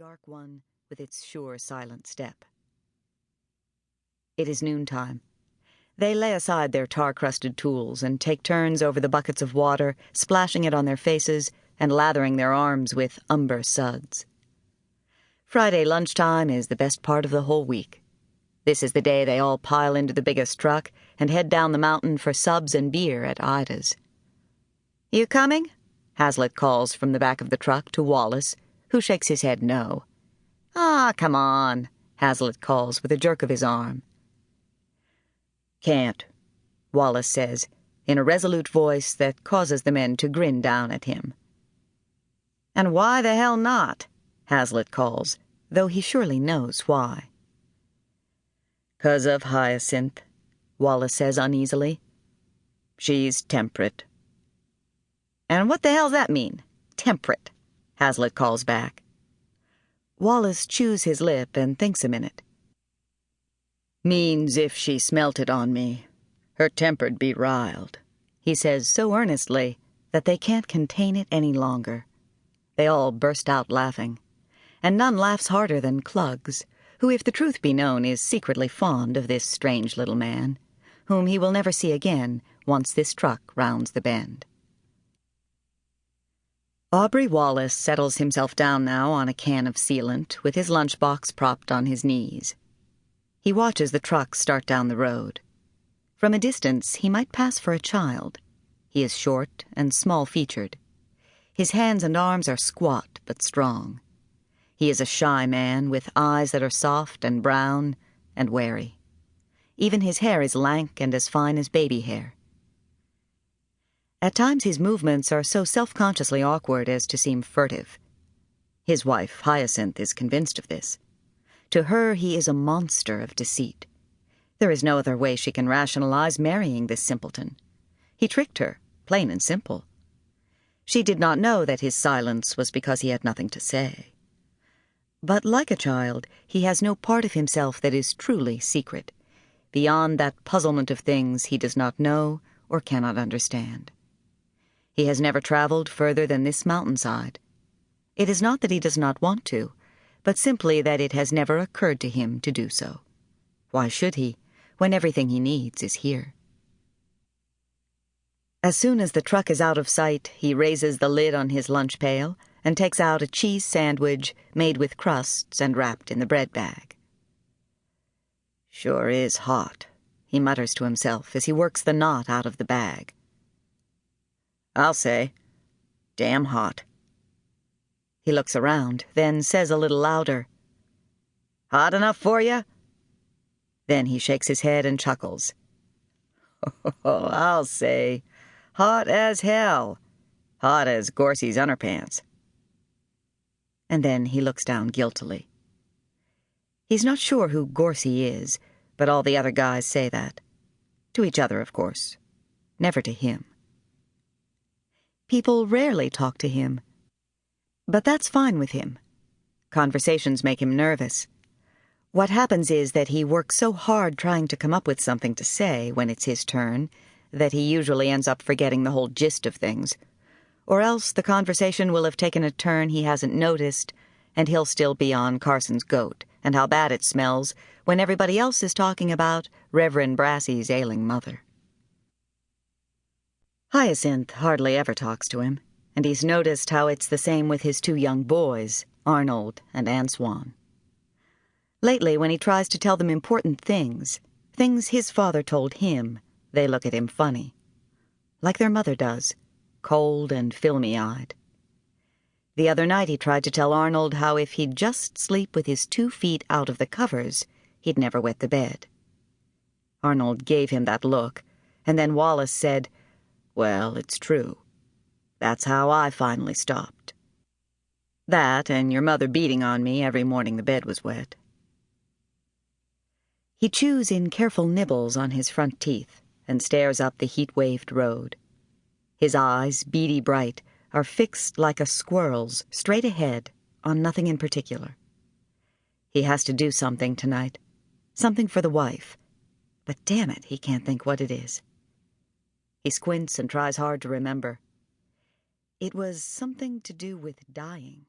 dark one with its sure, silent step. It is noontime. They lay aside their tar-crusted tools and take turns over the buckets of water, splashing it on their faces and lathering their arms with umber suds. Friday lunchtime is the best part of the whole week. This is the day they all pile into the biggest truck and head down the mountain for subs and beer at Ida's. "You coming?" Hazlitt calls from the back of the truck to Wallace, who shakes his head no. "Ah, come on," Hazlitt calls with a jerk of his arm. "Can't," Wallace says, in a resolute voice that causes the men to grin down at him. "And why the hell not?" Hazlitt calls, though he surely knows why. "'Cause of Hyacinth," Wallace says uneasily. "She's temperate." "And what the hell's that mean, temperate?" Hazlitt calls back. Wallace chews his lip and thinks a minute. "Means if she smelt it on me, her temper'd be riled," he says so earnestly that they can't contain it any longer. They all burst out laughing, and none laughs harder than Cluggs, who, if the truth be known, is secretly fond of this strange little man, whom he will never see again once this truck rounds the bend. Aubrey Wallace settles himself down now on a can of sealant, with his lunchbox propped on his knees. He watches the truck start down the road. From a distance, he might pass for a child. He is short and small-featured. His hands and arms are squat but strong. He is a shy man with eyes that are soft and brown and wary. Even his hair is lank and as fine as baby hair. At times his movements are so self-consciously awkward as to seem furtive. His wife, Hyacinth, is convinced of this. To her, he is a monster of deceit. There is no other way she can rationalize marrying this simpleton. He tricked her, plain and simple. She did not know that his silence was because he had nothing to say. But like a child, he has no part of himself that is truly secret, beyond that puzzlement of things he does not know or cannot understand. He has never traveled further than this mountainside. It is not that he does not want to, but simply that it has never occurred to him to do so. Why should he, when everything he needs is here? As soon as the truck is out of sight, he raises the lid on his lunch pail and takes out a cheese sandwich made with crusts and wrapped in the bread bag. "Sure is hot," he mutters to himself as he works the knot out of the bag. "I'll say, damn hot." He looks around, then says a little louder, "Hot enough for you?" Then he shakes his head and chuckles. "Oh, I'll say, hot as hell. Hot as Gorsy's underpants." And then he looks down guiltily. He's not sure who Gorsy is, but all the other guys say that. To each other, of course. Never to him. People rarely talk to him. But that's fine with him. Conversations make him nervous. What happens is that he works so hard trying to come up with something to say when it's his turn that he usually ends up forgetting the whole gist of things. Or else the conversation will have taken a turn he hasn't noticed, and he'll still be on Carson's goat and how bad it smells when everybody else is talking about Reverend Brassy's ailing mother. Hyacinth hardly ever talks to him, and he's noticed how it's the same with his two young boys, Arnold and Antoine. Lately, when he tries to tell them important things his father told him, they look at him funny. Like their mother does, cold and filmy-eyed. The other night he tried to tell Arnold how if he'd just sleep with his 2 feet out of the covers, he'd never wet the bed. Arnold gave him that look, and then Wallace said, "Well, it's true. That's how I finally stopped. That and your mother beating on me every morning the bed was wet." He chews in careful nibbles on his front teeth and stares up the heat-waved road. His eyes, beady bright, are fixed like a squirrel's, straight ahead, on nothing in particular. He has to do something tonight. Something for the wife. But damn it, he can't think what it is. He squints and tries hard to remember. It was something to do with dying.